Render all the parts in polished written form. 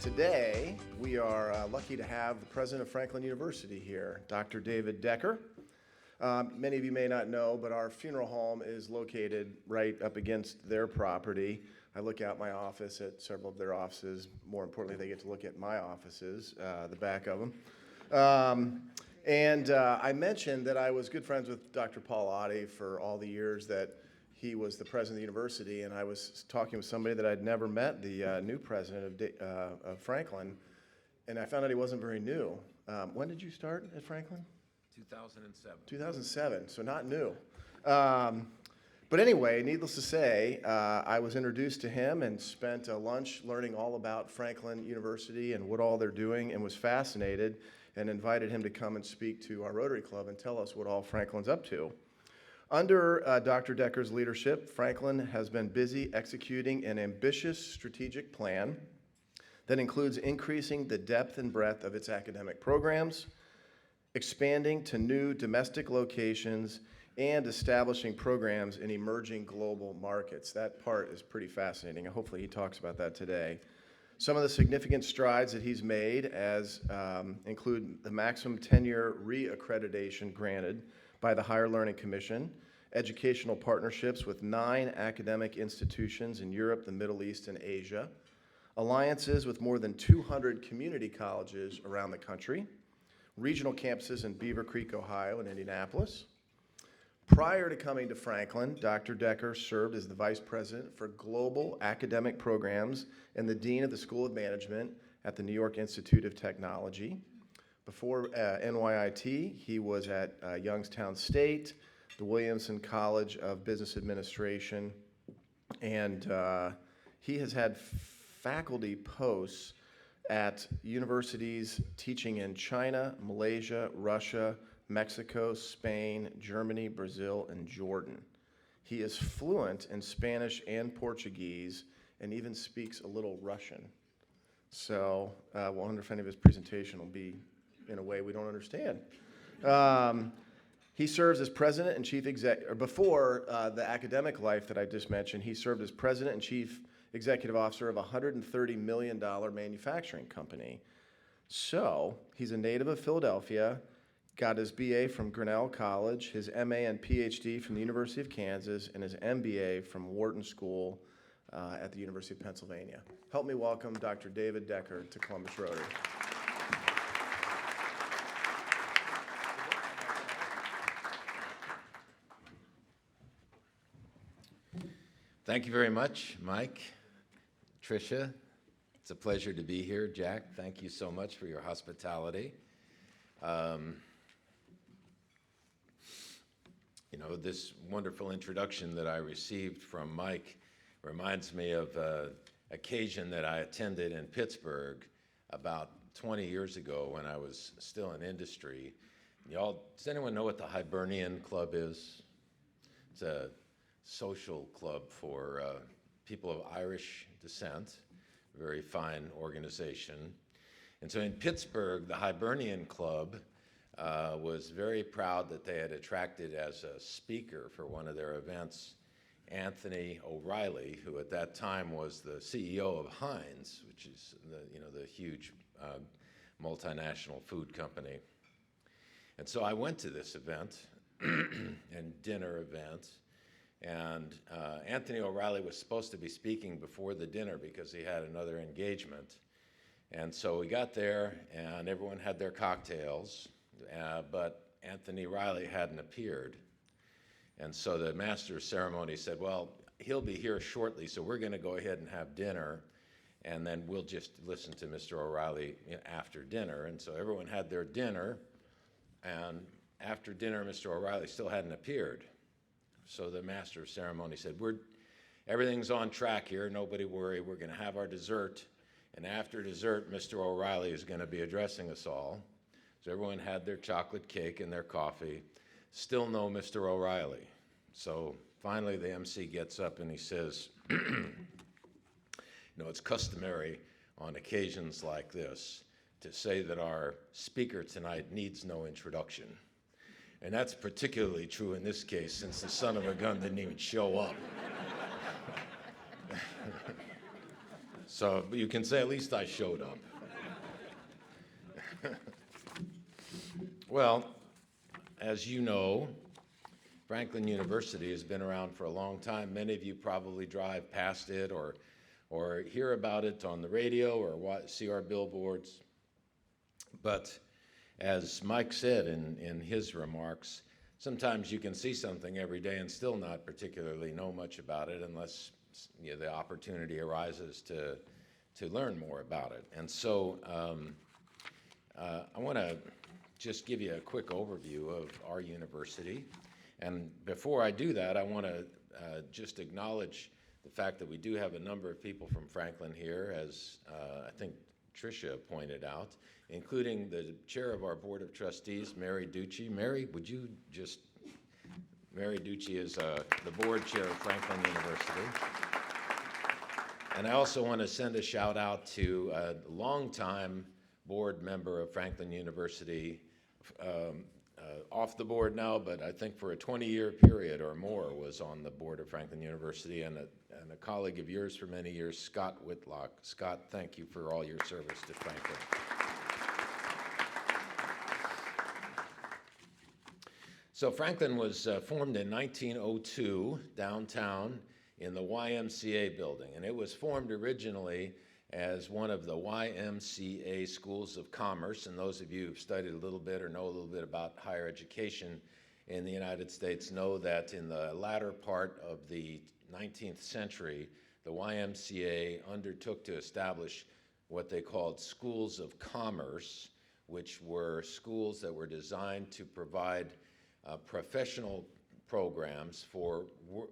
Today, we are lucky to have the president of Franklin University here, Dr. David Decker. Many of you may not know, but our funeral home is located right up against their property. I look out my office at several of their offices. More importantly, they get to look at my offices, the back of them. I mentioned that I was good friends with Dr. Paul Otte for all the years that he was the president of the university, and I was talking with somebody that I'd never met, the new president of Franklin, and I found out he wasn't very new. When did you start at Franklin? 2007. 2007, so not new. But anyway, needless to say, I was introduced to him and spent a lunch learning all about Franklin University and what all they're doing, and was fascinated and invited him to come and speak to our Rotary Club and tell us what all Franklin's up to. Under Dr. Decker's leadership, Franklin has been busy executing an ambitious strategic plan that includes increasing the depth and breadth of its academic programs, expanding to new domestic locations, and establishing programs in emerging global markets. That part is pretty fascinating, and hopefully he talks about that today. Some of the significant strides that he's made include the maximum tenure re-accreditation granted by the Higher Learning Commission, educational partnerships with 9 academic institutions in Europe, the Middle East, and Asia, alliances with more than 200 community colleges around the country, regional campuses in Beaver Creek, Ohio, and Indianapolis. Prior to coming to Franklin, Dr. Decker served as the Vice President for Global Academic Programs and the Dean of the School of Management at the New York Institute of Technology. Before NYIT, he was at Youngstown State, the Williamson College of Business Administration, and he has had faculty posts at universities teaching in China, Malaysia, Russia, Mexico, Spain, Germany, Brazil, and Jordan. He is fluent in Spanish and Portuguese and even speaks a little Russian. So I wonder if any of his presentation will be in a way we don't understand. He serves as president and chief executive, before the academic life that I just mentioned, he served as president and chief executive officer of a $130 million manufacturing company. So he's a native of Philadelphia, got his BA from Grinnell College, his MA and PhD from the University of Kansas, and his MBA from Wharton School at the University of Pennsylvania. Help me welcome Dr. David Decker to Columbus Rotary. Thank you very much, Mike, Tricia. It's a pleasure to be here. Jack, thank you so much for your hospitality. This wonderful introduction that I received from Mike reminds me of an occasion that I attended in Pittsburgh about 20 years ago when I was still in industry. Does anyone know what the Hibernian Club is? It's a social club for people of Irish descent, a very fine organization. And so in Pittsburgh, the Hibernian Club was very proud that they had attracted as a speaker for one of their events Anthony O'Reilly, who at that time was the CEO of Heinz, which is the huge multinational food company. And so I went to this event and dinner event, and Anthony O'Reilly was supposed to be speaking before the dinner because he had another engagement. And so we got there, and everyone had their cocktails, but Anthony Riley hadn't appeared. And so the master of ceremony said, well, he'll be here shortly, so we're going to go ahead and have dinner, and then we'll just listen to Mr. O'Reilly after dinner. And so everyone had their dinner, and after dinner, Mr. O'Reilly still hadn't appeared. So the master of ceremony said, everything's on track here, nobody worry, we're going to have our dessert, and after dessert, Mr. O'Reilly is going to be addressing us all. So everyone had their chocolate cake and their coffee. Still no Mr. O'Reilly. So finally the MC gets up and he says, it's customary on occasions like this to say that our speaker tonight needs no introduction. And that's particularly true in this case since the son of a gun didn't even show up. So you can say at least I showed up. Well, as you know, Franklin University has been around for a long time. Many of you probably drive past it or hear about it on the radio or see our billboards. But as Mike said in his remarks, sometimes you can see something every day and still not particularly know much about it unless the opportunity arises to learn more about it. And so I want to just give you a quick overview of our university. And before I do that, I want to just acknowledge the fact that we do have a number of people from Franklin here, as I think Tricia pointed out, including the chair of our Board of Trustees, Mary Ducci. Mary, would you just... Mary Ducci is the board chair of Franklin University. And I also want to send a shout out to a longtime board member of Franklin University, off the board now, but I think for a 20-year period or more was on the board of Franklin University, and a colleague of yours for many years, Scott Whitlock. Scott, thank you for all your service to Franklin. So Franklin was formed in 1902 downtown in the YMCA building, and it was formed originally as one of the YMCA schools of commerce. And those of you who've studied a little bit or know a little bit about higher education in the United States know that in the latter part of the 19th century, the YMCA undertook to establish what they called schools of commerce, which were schools that were designed to provide professional programs for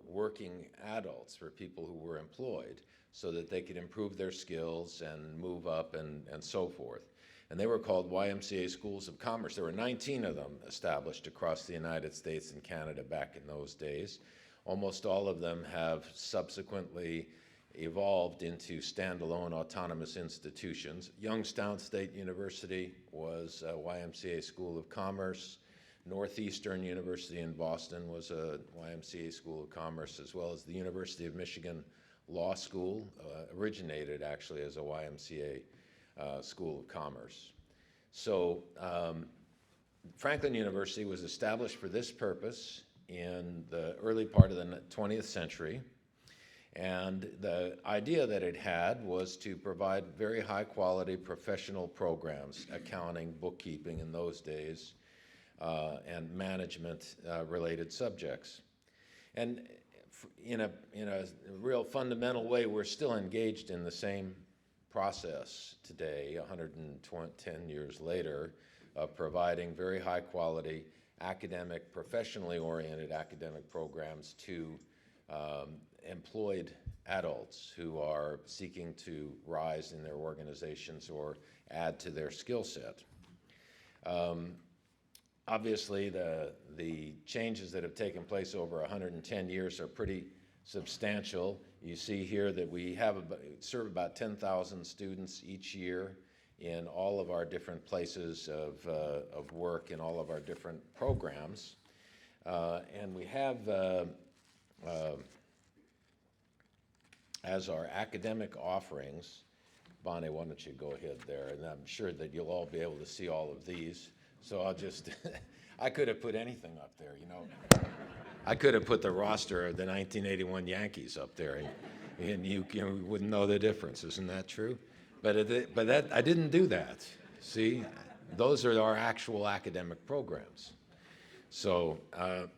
working adults, for people who were employed, so that they could improve their skills and move up and so forth. And they were called YMCA Schools of Commerce. There were 19 of them established across the United States and Canada back in those days. Almost all of them have subsequently evolved into standalone autonomous institutions. Youngstown State University was a YMCA School of Commerce. Northeastern University in Boston was a YMCA School of Commerce, as well as the University of Michigan Law School, originated actually as a YMCA School of Commerce. So Franklin University was established for this purpose in the early part of the 20th century. And the idea that it had was to provide very high quality professional programs, accounting, bookkeeping in those days, and management related subjects. And in a real fundamental way, we're still engaged in the same process today, 110 years later, of providing very high quality academic, professionally oriented academic programs to employed adults who are seeking to rise in their organizations or add to their skill set. Obviously, the changes that have taken place over 110 years are pretty substantial. You see here that we serve about 10,000 students each year in all of our different places of work in all of our different programs. And we have, as our academic offerings, Bonnie, why don't you go ahead there? And I'm sure that you'll all be able to see all of these. So I'll just, I could have put anything up there, you know. I could have put the roster of the 1981 Yankees up there, and you wouldn't know the difference. Isn't that true? But I didn't do that. See, those are our actual academic programs. So,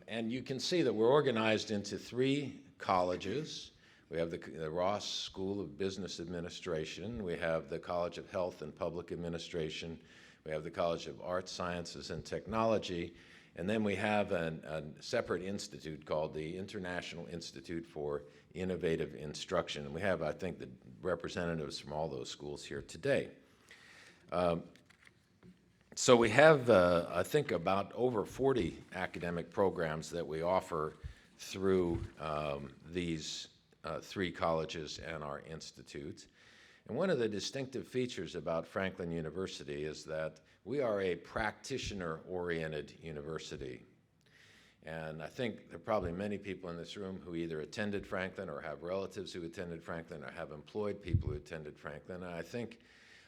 and you can see that we're organized into 3 colleges. We have the Ross School of Business Administration. We have the College of Health and Public Administration. We have the College of Arts, Sciences, and Technology, and then we have a separate institute called the International Institute for Innovative Instruction. And we have, I think, the representatives from all those schools here today. So we have, I think, about over 40 academic programs that we offer through these 3 colleges and our institute. And one of the distinctive features about Franklin University is that we are a practitioner-oriented university. And I think there are probably many people in this room who either attended Franklin or have relatives who attended Franklin or have employed people who attended Franklin. And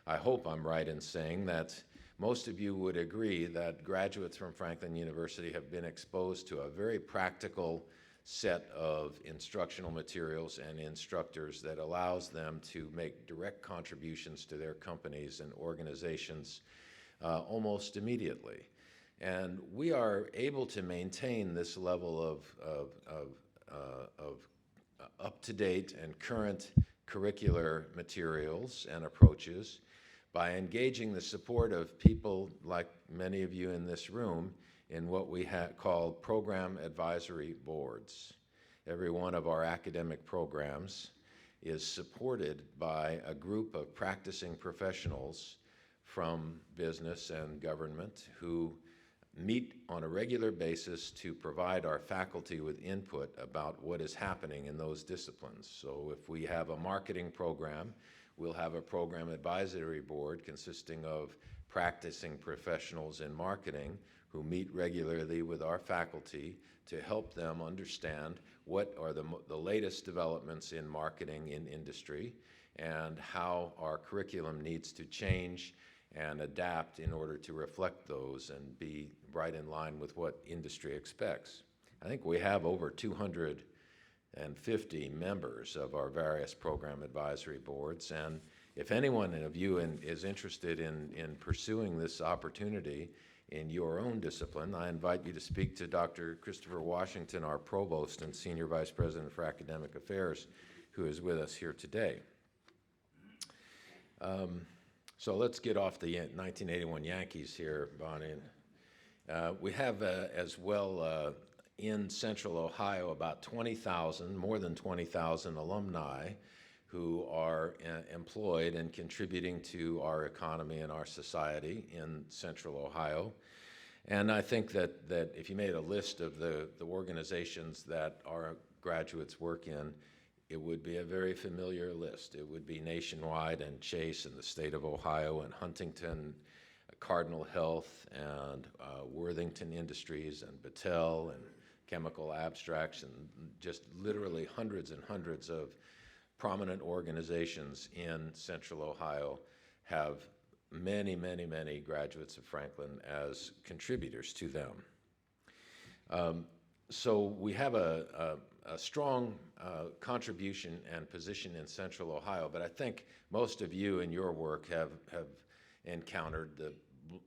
I hope I'm right in saying that most of you would agree that graduates from Franklin University have been exposed to a very practical set of instructional materials and instructors that allows them to make direct contributions to their companies and organizations almost immediately. And we are able to maintain this level of up-to-date and current curricular materials and approaches by engaging the support of people like many of you in this room in what we call program advisory boards. Every one of our academic programs is supported by a group of practicing professionals from business and government who meet on a regular basis to provide our faculty with input about what is happening in those disciplines. So if we have a marketing program, we'll have a program advisory board consisting of practicing professionals in marketing who meet regularly with our faculty to help them understand what are the latest developments in marketing in industry and how our curriculum needs to change and adapt in order to reflect those and be right in line with what industry expects. I think we have over 250 members of our various program advisory boards, and if anyone of you is interested in pursuing this opportunity in your own discipline, I invite you to speak to Dr. Christopher Washington, our Provost and Senior Vice President for Academic Affairs, who is with us here today. So let's get off the 1981 Yankees here, Bonnie. We have as well in Central Ohio about 20,000, more than 20,000 alumni who are employed and contributing to our economy and our society in Central Ohio. And I think that if you made a list of the organizations that our graduates work in, it would be a very familiar list. It would be Nationwide and Chase in the state of Ohio and Huntington, Cardinal Health and Worthington Industries and Battelle and Chemical Abstracts and just literally hundreds and hundreds of prominent organizations in Central Ohio have many, many, many graduates of Franklin as contributors to them. So we have a strong contribution and position in Central Ohio, but I think most of you in your work have encountered the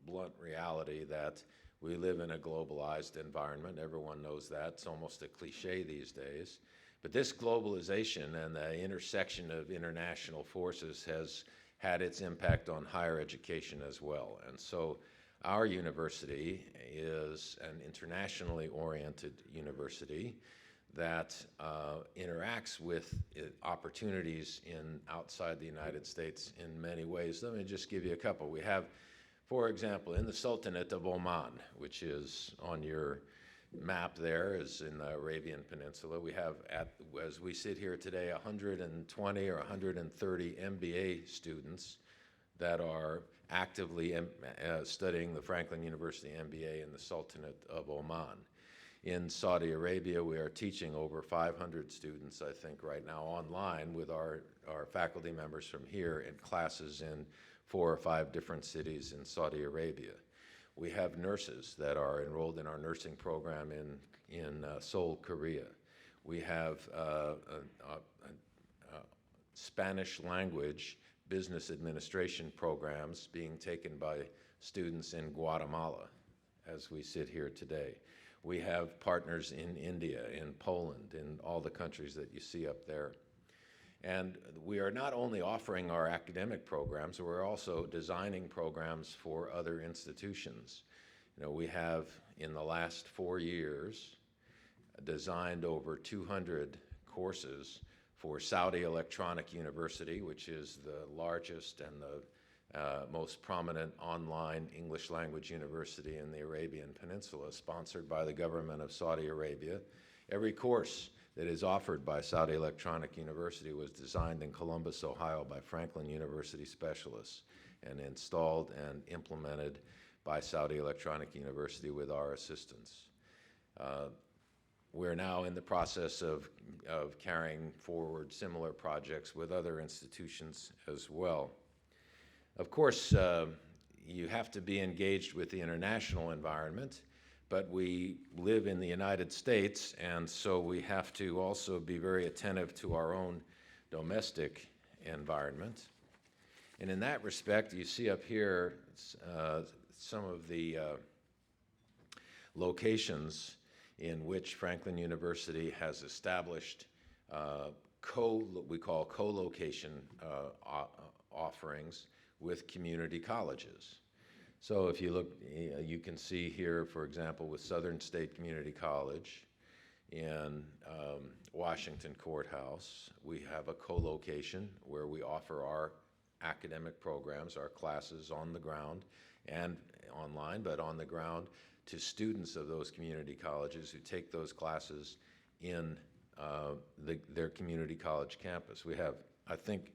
blunt reality that we live in a globalized environment. Everyone knows that. It's almost a cliche these days. But this globalization and the intersection of international forces has had its impact on higher education as well. And so our university is an internationally oriented university that interacts with opportunities outside the United States in many ways. Let me just give you a couple. We have, for example, in the Sultanate of Oman, which is on your map there, is in the Arabian Peninsula. We have, as we sit here today, 120 or 130 MBA students that are actively studying the Franklin University MBA in the Sultanate of Oman. In Saudi Arabia, we are teaching over 500 students, I think, right now online with our faculty members from here in classes in 4 or 5 different cities in Saudi Arabia. We have nurses that are enrolled in our nursing program in Seoul, Korea. We have Spanish language business administration programs being taken by students in Guatemala as we sit here today. We have partners in India, in Poland, in all the countries that you see up there. And we are not only offering our academic programs, we're also designing programs for other institutions. You know, we have, in the last 4 years, designed over 200 courses for Saudi Electronic University, which is the largest and the most prominent online English language university in the Arabian Peninsula, sponsored by the government of Saudi Arabia. Every course that is offered by Saudi Electronic University was designed in Columbus, Ohio by Franklin University specialists and installed and implemented by Saudi Electronic University with our assistance. We're now in the process of carrying forward similar projects with other institutions as well. Of course, you have to be engaged with the international environment, but we live in the United States, and so we have to also be very attentive to our own domestic environment. And in that respect, you see up here some of the locations in which Franklin University has established we call co-location offerings with community colleges. So if you look, you can see here, for example, with Southern State Community College in Washington Courthouse, we have a co-location where we offer our academic programs, our classes on the ground and online, but on the ground to students of those community colleges who take those classes in their community college campus. We have, I think,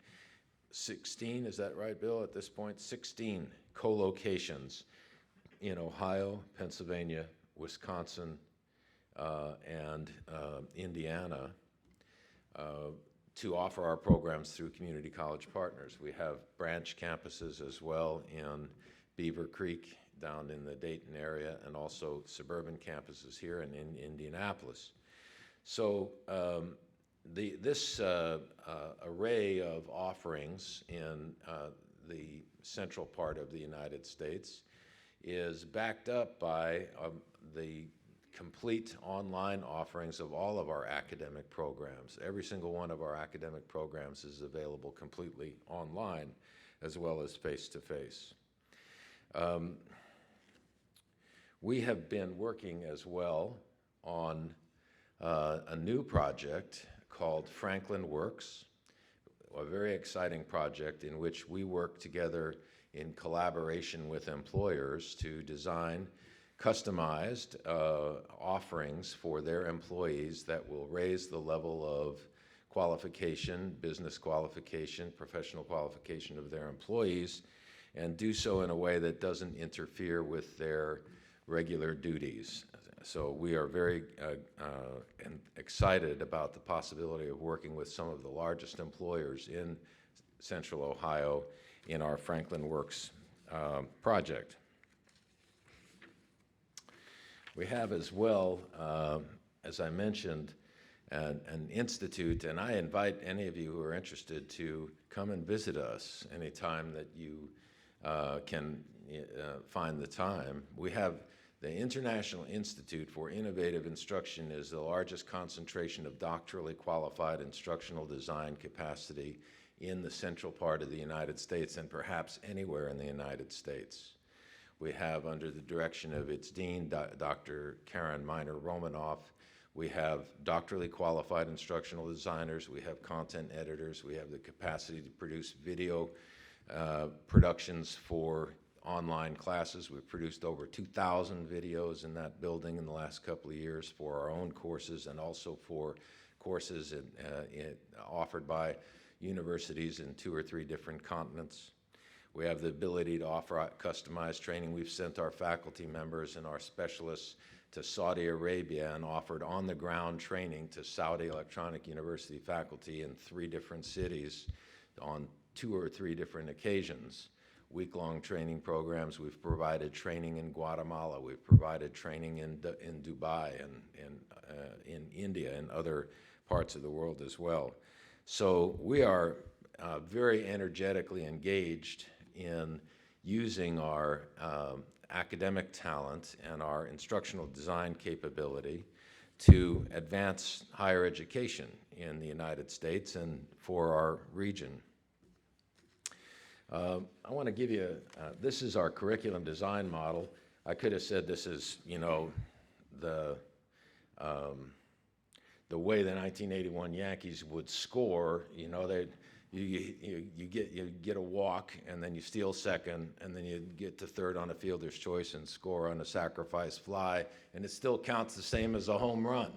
16, is that right, Bill, at this point? 16 co-locations in Ohio, Pennsylvania, Wisconsin, and Indiana to offer our programs through community college partners. We have branch campuses as well in Beaver Creek, down in the Dayton area, and also suburban campuses here and in Indianapolis. So this array of offerings in the central part of the United States is backed up by the complete online offerings of all of our academic programs. Every single one of our academic programs is available completely online as well as face-to-face. We have been working as well on a new project called Franklin Works, a very exciting project in which we work together in collaboration with employers to design customized offerings for their employees that will raise the level of qualification, business qualification, professional qualification of their employees, and do so in a way that doesn't interfere with their regular duties. So we are very excited about the possibility of working with some of the largest employers in Central Ohio in our Franklin Works project. We have as well, as I mentioned, an institute, and I invite any of you who are interested to come and visit us anytime that you can find the time. We have the International Institute for Innovative Instruction is the largest concentration of doctorally qualified instructional design capacity in the central part of the United States and perhaps anywhere in the United States. We have, under the direction of its dean, Dr. Karen Miner-Romanoff, we have doctorally qualified instructional designers, we have content editors, we have the capacity to produce video productions for online classes. We've produced over 2,000 videos in that building in the last couple of years for our own courses and also for courses offered by universities in 2 or 3 different continents. We have the ability to offer customized training. We've sent our faculty members and our specialists to Saudi Arabia and offered on-the-ground training to Saudi Electronic University faculty in 3 different cities on 2 or 3 different occasions. Week-long training programs. We've provided training in Guatemala. We've provided training in Dubai and in India and other parts of the world as well. So we are very energetically engaged in using our academic talent and our instructional design capability to advance higher education in the United States and for our region. I want to give you, this is our curriculum design model. I could have said this is, the way the 1981 Yankees would score. You get a walk, and then you steal second, and then you get to third on a fielder's choice and score on a sacrifice fly, and it still counts the same as a home run.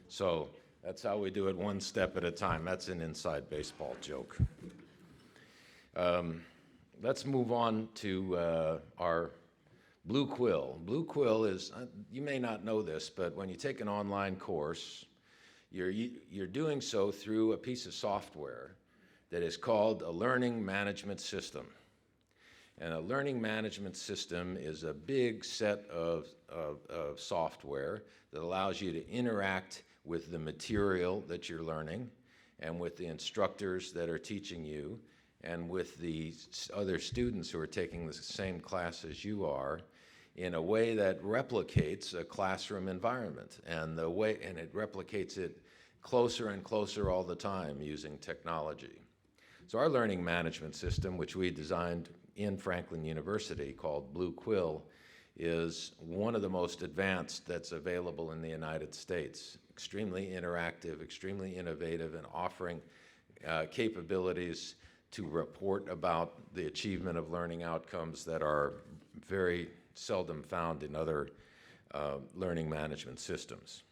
So that's how we do it, one step at a time. That's an inside baseball joke. Let's move on to our Blue Quill. Blue Quill is, you may not know this, but when you take an online course, you're doing so through a piece of software that is called a learning management system. And a learning management system is a big set of software that allows you to interact with the material that you're learning and with the instructors that are teaching you and with the other students who are taking the same class as you are in a way that replicates a classroom environment. And it replicates it closer and closer all the time using technology. So our learning management system, which we designed in Franklin University called Blue Quill, is one of the most advanced that's available in the United States. Extremely interactive, extremely innovative, and offering capabilities to report about the achievement of learning outcomes that are very seldom found in other learning management systems.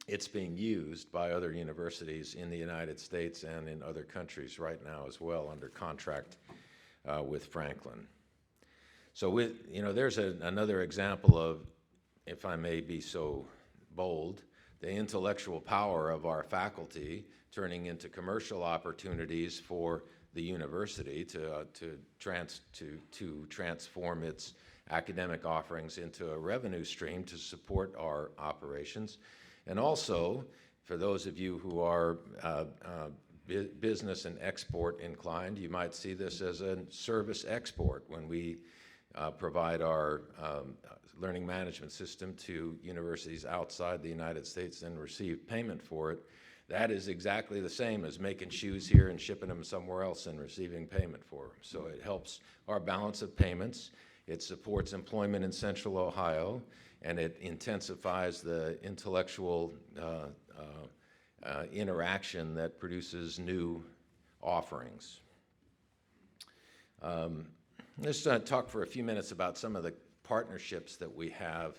It's being used by other universities in the United States and in other countries right now as well under contract with Franklin. So there's another example of, if I may be so bold, the intellectual power of our faculty turning into commercial opportunities for the university to transform its academic offerings into a revenue stream to support our operations. And also, for those of you who are business and export inclined, you might see this as a service export when we provide our learning management system to universities outside the United States and receive payment for it. That is exactly the same as making shoes here and shipping them somewhere else and receiving payment for them. So it helps our balance of payments. It supports employment in Central Ohio, and it intensifies the intellectual interaction that produces new offerings. Let's talk for a few minutes about some of the partnerships that we have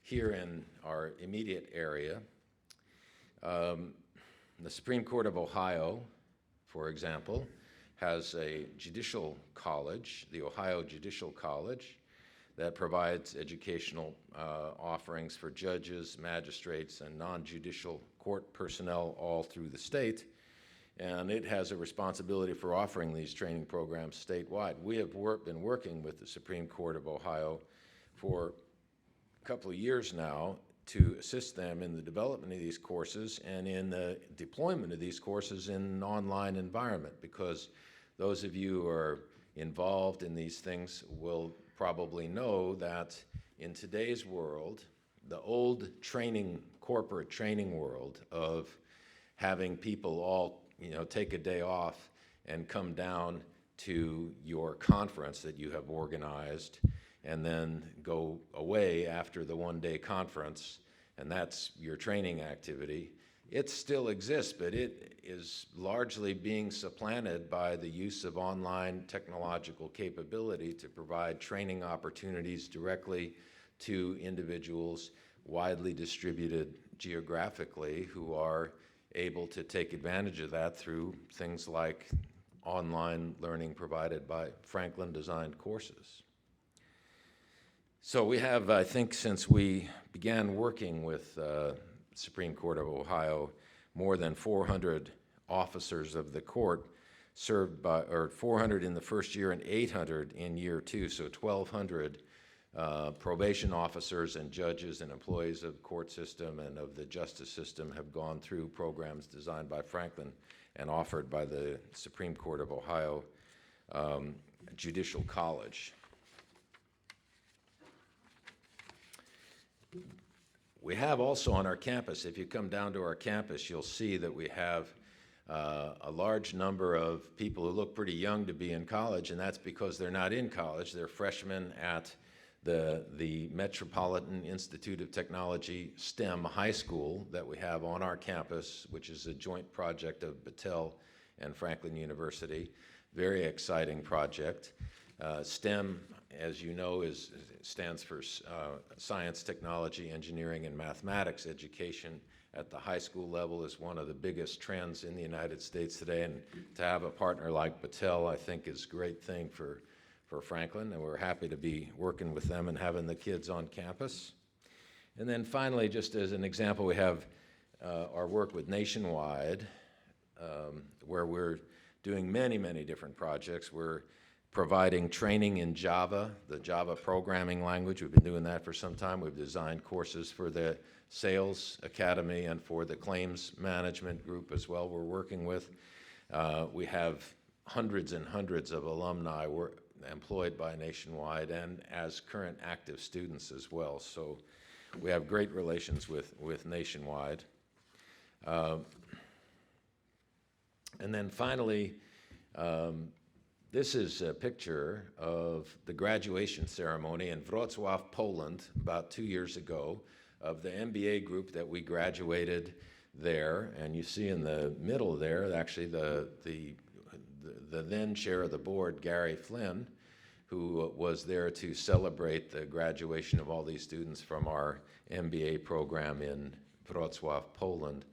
here in our immediate area. The Supreme Court of Ohio, for example, has a judicial college, the Ohio Judicial College, that provides educational offerings for judges, magistrates, and non-judicial court personnel all through the state. And it has a responsibility for offering these training programs statewide. We have been working with the Supreme Court of Ohio for a couple of years now to assist them in the development of these courses and in the deployment of these courses in an online environment, because those of you who are involved in these things will probably know that in today's world, the old corporate training world of having people all take a day off and come down to your conference that you have organized and then go away after the one-day conference, and that's your training activity. It still exists, but it is largely being supplanted by the use of online technological capability to provide training opportunities directly to individuals widely distributed geographically who are able to take advantage of that through things like online learning provided by Franklin-designed courses. So we have, I think, since we began working with Supreme Court of Ohio, more than 400 officers of the court served by, or 400 in the first year and 800 in year two, so 1,200 probation officers and judges and employees of the court system and of the justice system have gone through programs designed by Franklin and offered by the Supreme Court of Ohio Judicial College. We have also on our campus, if you come down to our campus, you'll see that we have a large number of people who look pretty young to be in college, and that's because they're not in college. They're freshmen at the Metropolitan Institute of Technology STEM High School that we have on our campus, which is a joint project of Battelle and Franklin University. Very exciting project. STEM, as you know, stands for science, technology, engineering, and mathematics education at the high school level is one of the biggest trends in the United States today, and to have a partner like Battelle, I think, is a great thing for for Franklin, and we're happy to be working with them and having the kids on campus. And then finally, just as an example, we have our work with Nationwide, where we're doing many, many different projects. We're providing training in Java, the Java programming language. We've been doing that for some time. We've designed courses for the Sales Academy and for the Claims Management group as well we're working with. We have hundreds and hundreds of alumni employed by Nationwide and as current active students as well. So we have great relations with Nationwide. And then finally, this is a picture of the graduation ceremony in Wrocław, Poland, about 2 years ago, of the MBA group that we graduated there. And you see in the middle there, actually, the then chair of the board, Gary Flynn, who was there to celebrate the graduation of all these students from our MBA program in Wrocław, Poland.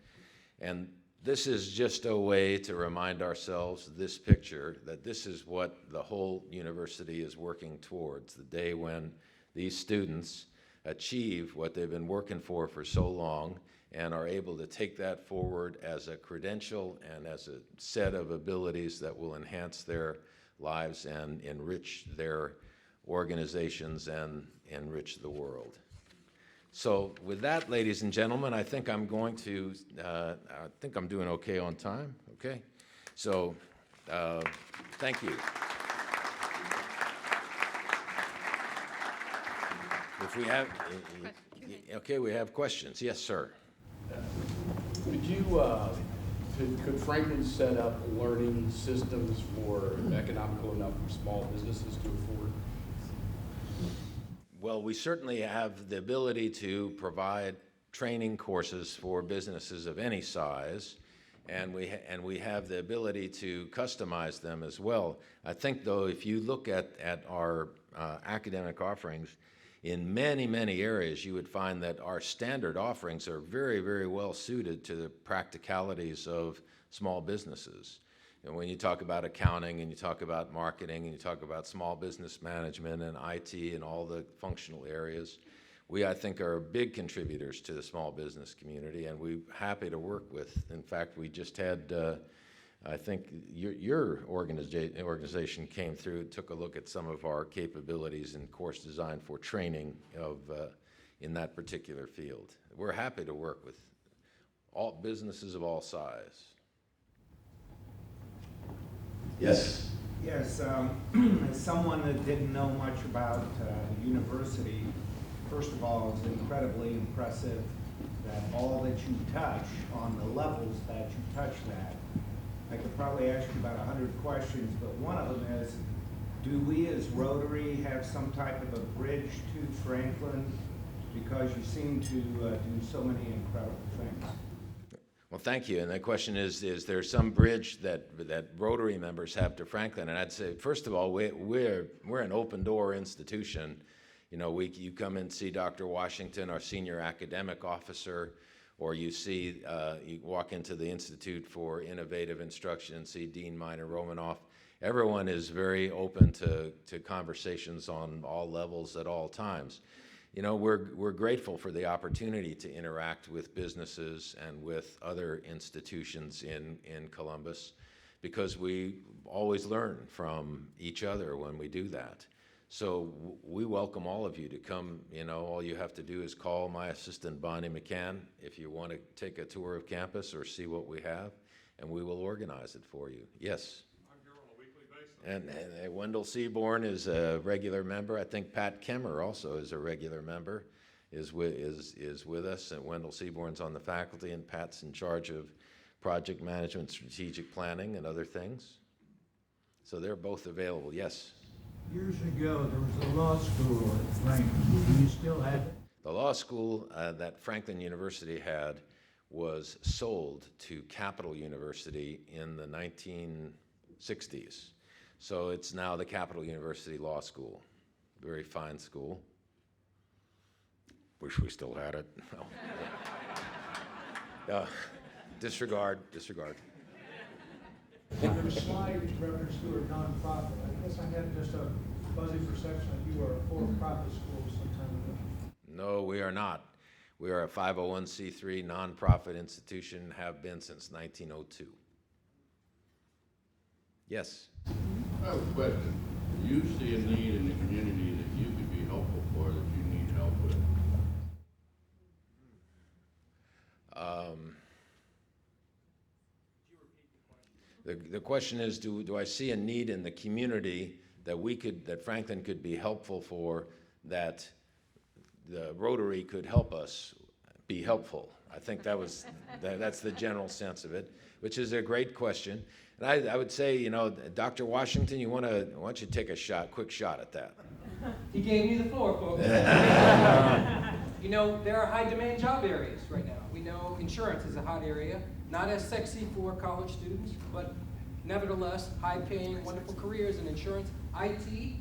And this is just a way to remind ourselves, this picture, that this is what the whole university is working towards, the day when these students achieve what they've been working for so long and are able to take that forward as a credential and as a set of abilities that will enhance their lives and enrich their organizations and enrich the world. So with that, ladies and gentlemen, I think I'm going to, I think I'm doing okay on time, okay? So, thank you. If we have, okay, we have questions. Yes, sir. Could Franklin set up learning systems for economical enough for small businesses to afford? Well, we certainly have the ability to provide training courses for businesses of any size, and we have the ability to customize them as well. I think, though, if you look at our academic offerings, in many, many areas, you would find that our standard offerings are very, very well suited to the practicalities of small businesses. And when you talk about accounting and you talk about marketing and you talk about small business management and IT and all the functional areas, we, I think, are big contributors to the small business community, and we're happy to work with. In fact, we just had, I think, your organization came through, took a look at some of our capabilities in course design for training in that particular field. We're happy to work with all businesses of all size. Yes. Yes, as someone that didn't know much about the university, first of all, it's incredibly impressive that all that you touch on the levels that you touch that. I could probably ask you about 100 questions, but one of them is, do we as Rotary have some type of a bridge to Franklin? Because you seem to do so many incredible things. Well, thank you. And the question is there some bridge that Rotary members have to Franklin? And I'd say, first of all, we're an open door institution. You know, you come and see Dr. Washington, our senior academic officer, or you walk into the Institute for Innovative Instruction and see Dean Minor Romanoff. Everyone is very open to conversations on all levels at all times. You know, we're grateful for the opportunity to interact with businesses and with other institutions in Columbus, because we always learn from each other when we do that. So we welcome all of you to come. You know, all you have to do is call my assistant, Bonnie McCann, if you want to take a tour of campus or see what we have, and we will organize it for you. Yes? I'm here on a weekly basis. And Wendell Seaborn is a regular member. I think Pat Kemmer also is a regular member, is with us. And Wendell Seaborn's on the faculty, and Pat's in charge of project management, strategic planning, and other things. So they're both available. Yes? Years ago, there was a law school at Franklin. Do you still have it? The law school that Franklin University had was sold to Capital University in the 1960s. So it's now the Capital University Law School. Very fine school. Wish we still had it. No. Disregard. On your slide, reference to a nonprofit. I guess I had just a fuzzy perception that you were a for-profit school some time ago. No, we are not. We are a 501c3 nonprofit institution, have been since 1902. Yes? I have a question. Do you see a need in the community that you could be helpful for, that you need help with? The question is, do I see a need in the community that Franklin could be helpful for, that the Rotary could help us be helpful? I think that's the general sense of it, which is a great question. And I would say, Dr. Washington, why don't you take a quick shot at that? He gave me the floor, folks. There are high demand job areas right now. We know insurance is a hot area, not as sexy for college students, but nevertheless, high paying, wonderful careers in insurance. IT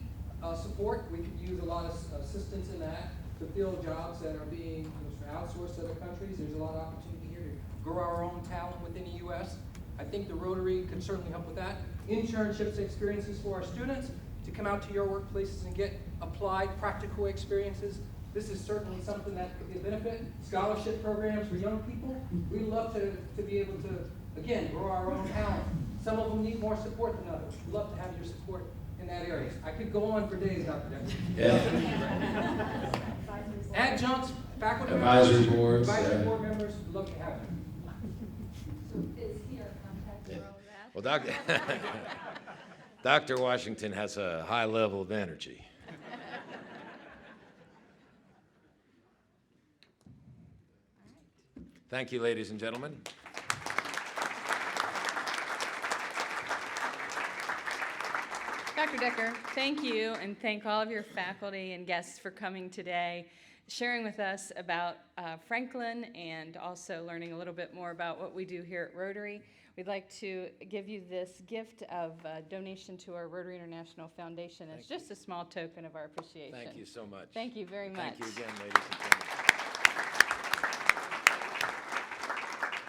support, we could use a lot of assistance in that to fill jobs that are being outsourced to other countries. There's a lot of opportunity here to grow our own talent within the U.S. I think the Rotary could certainly help with that. Internships experiences for our students to come out to your workplaces and get applied practical experiences. This is certainly something that could be a benefit. Scholarship programs for young people. We love to be able to, again, grow our own talent. Some of them need more support than others. We'd love to have your support in that area. I could go on for days, Dr. Decker. Yeah. Adjuncts, faculty Advisory members, boards, advisory yeah. board members, we'd love to have you. So is he our contact for all of that? Well, Dr. Washington has a high level of energy. Thank you, ladies and gentlemen. Dr. Decker, thank you, and thank all of your faculty and guests for coming today, sharing with us about Franklin, and also learning a little bit more about what we do here at Rotary. We'd like to give you this gift of donation to our Rotary International Foundation. It's just a small token of our appreciation. Thank you so much. Thank you very much. Thank you again, ladies and gentlemen.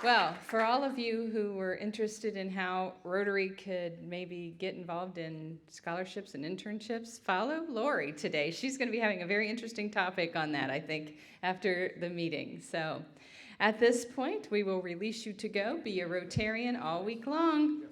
Well, for all of you who were interested in how Rotary could maybe get involved in scholarships and internships, follow Lori today. She's going to be having a very interesting topic on that, I think, after the meeting. So at this point, we will release you to go. Be a Rotarian all week long.